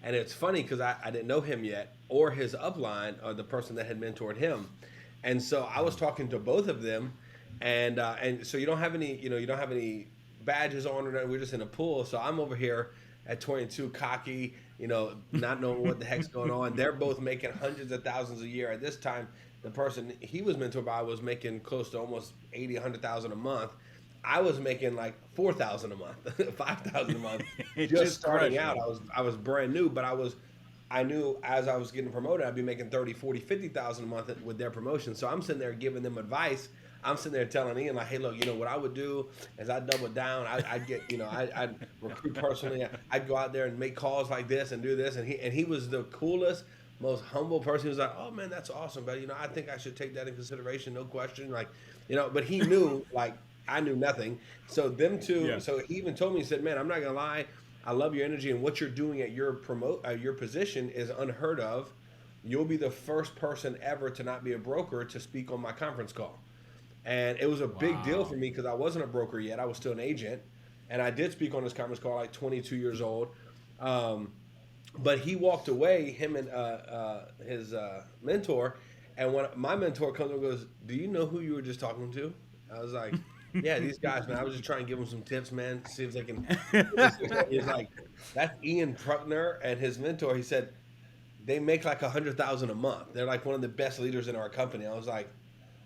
And it's funny because I didn't know him yet or his upline or the person that had mentored him. And so I was talking to both of them, and so you don't have any, you don't have any badges on or nothing. We're just in a pool. So I'm over here at 22, cocky, not knowing what the heck's going on. They're both making hundreds of thousands a year. At this time, the person he was mentored by was making close to almost 80, 100,000 a month. I was making like 4,000 a month, 5,000 a month, just starting out. I was brand new, but I knew as I was getting promoted, I'd be making 30, 40, 50,000 a month with their promotion. So I'm sitting there giving them advice. I'm sitting there telling Ian like, hey, look, what I would do is I'd double down. I'd get, I'd recruit personally. I'd go out there and make calls like this and do this. And he was the coolest, most humble person. He was like, oh man, that's awesome, but I think I should take that in consideration, no question. Like, but he knew like I knew nothing. So them two. Yeah. So he even told me, he said, man, I'm not gonna lie. I love your energy, and what you're doing at your position is unheard of. You'll be the first person ever to not be a broker to speak on my conference call. And it was a big deal for me because I wasn't a broker yet. I was still an agent. And I did speak on this conference call like 22 years old. But he walked away, him and his mentor. And when my mentor comes and goes, do you know who you were just talking to? I was like, yeah, these guys, man. I was just trying to give them some tips, man, see if they can. He's like, that's Ian Pruckner and his mentor. He said, they make like 100,000 a month. They're like one of the best leaders in our company. I was like,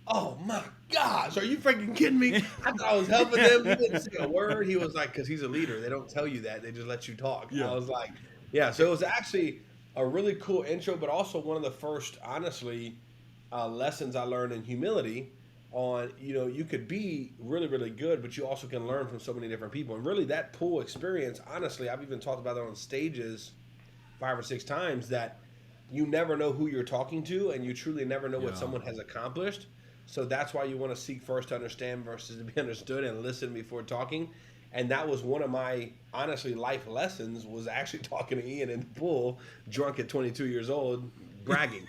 oh my gosh, are you freaking kidding me? I thought I was helping them. He didn't say a word. He was like, because he's a leader. They don't tell you that. They just let you talk. Yeah. I was like, yeah. So it was actually a really cool intro, but also one of the first, honestly, lessons I learned in humility on, you could be really, really good, but you also can learn from so many different people. And really that pool experience, honestly, I've even talked about it on stages 5 or 6 times, that you never know who you're talking to, and you truly never know what someone has accomplished. So that's why you want to seek first to understand versus to be understood, and listen before talking. And that was one of my, honestly, life lessons, was actually talking to Ian in the pool, drunk at 22 years old, bragging.